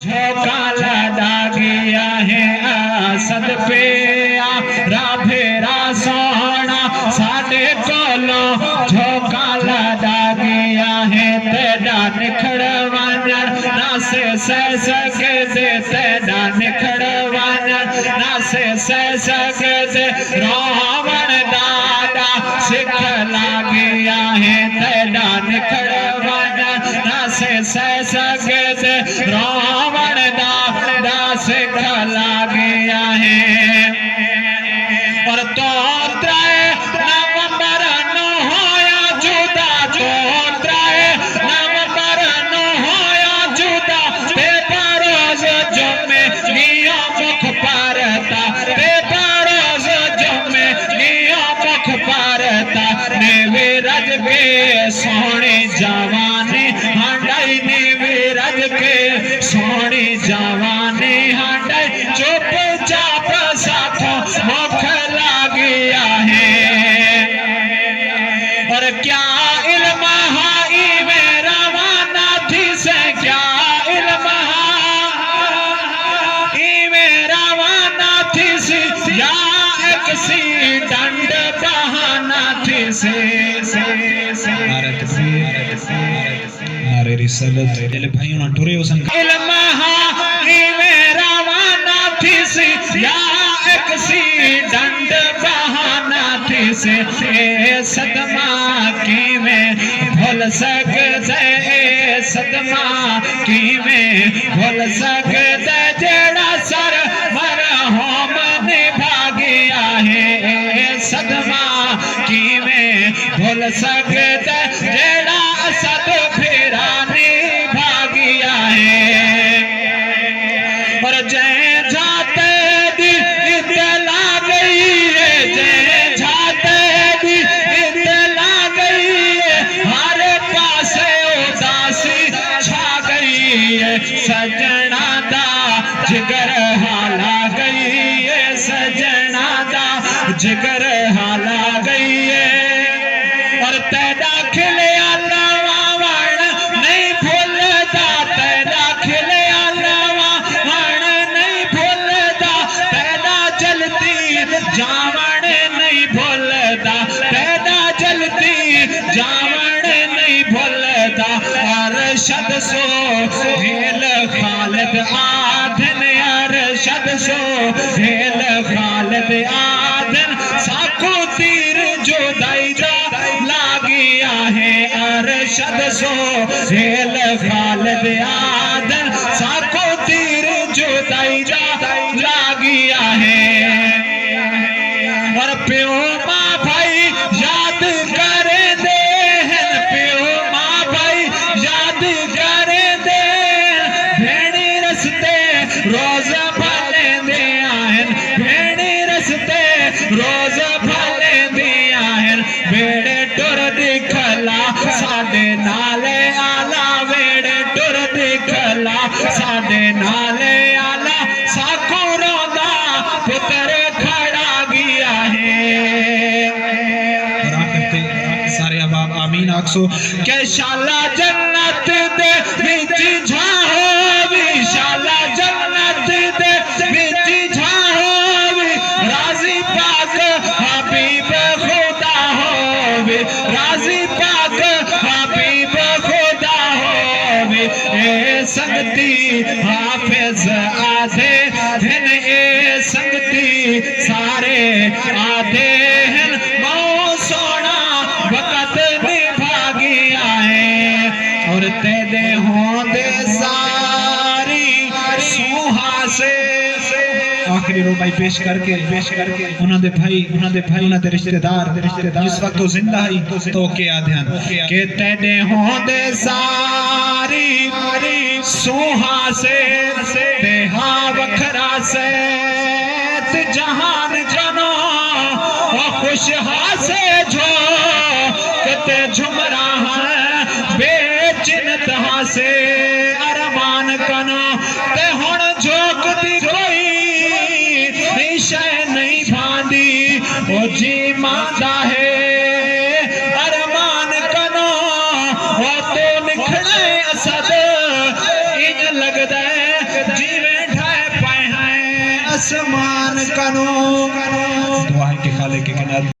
झोंका लगा गया है असद पे राभेरा सोना साडे कोलो झोंका लगा गया है तेरा निखड़वाना ना से सके दे तेरा निखड़वाना ना से सके दे रावण दादा सिखला गया है तेरा निखड़वाना ना से सके दे रावण दादा सिखला गया है। और तो नवंबर नो होया जुदा तो नवंबर नो होया जुदा ते परोज जुम्मे नियो मुख परता ते परोज जुम्मे नियो मुख परता ने विरज के सोनी जवानी हंडाई ने विरज के सोनी जवानी हंडाई चुपचाप साथों मुख गया है। और क्या इल्म हाई मेरा वाना थी से क्या इल्म हाई मेरा वाना थी से या एक सी दंड बहाना थी से नारे रिसालत ले भाइयों ना ठुरे उसन इल्म हाई मेरा वाना थी से या एक सी दंड बहाना थी से सदमा की में भूल सकते सदमा की में भूल सकते जेड़ा सर मर होम निभा गया है सदमा की में भूल सकते जेड़ा असद फिरा निभा गया है। और जय जाते सजना दा जिगर हाला गई है सजना दा जिगर हाला गई है। और तेरा खिले लावाण नहीं भूलता तेरा खिले लावाण नहीं भूलता तेरा जलती जावण नहीं भूलता तेरा जलती जावण नहीं भूलता। अरशद सो हेल खालिद आधन अरशद सो हेल खालिद आधन साखो तीर जुदाई जा लागिया है अरशद सो हेल खालिद आधन साखो तीर जुदाई जा लागिया है। और प्यो माँ भाई याद करे दे प्यो माँ भाई याद करे दे भेड़ी रस्ते रोज भले दे आहन भेड़ी रस्ते रोज भले दे आहन वेड़े टुर दिखला साडे नाले आला वेड़े टुर दिखला साडे नाले आला साखो रोंदा पुत्र खड़ा गया है। सारे अबाब आमीन आखसो के शाला जन्नत दे विच झाहोवी शाला जन्नत दे विच झाहोवी राजी पाक हबीब खुदा होवे राजी पाक हबीब खुदा होवे ए संगती हाफिज आधे दिन ए संगती सारे आधे हैं मौ सोना वक़्त निभा गया है। और तेरे होंदे सारी सुहा से आखिरी रुबाई पेश करके उन्होंने भाई उन्होंने रिश्तेदार जिस वक्त तो जिंदा ही तो क्या ध्यान के तेरे होंदे सारी सुहा से देहा वखरा से जहान जनो खुश हासे जो कते झुमरा है बेचिनत हासे अरमान कनो ते हुण झोक दी कोई शय नहीं भांदी ओ जी मांदा है अरमान कनो ओ तो निखड़े असद इन लगदा है आसमान कनो दुआ है कि खाले के किनारे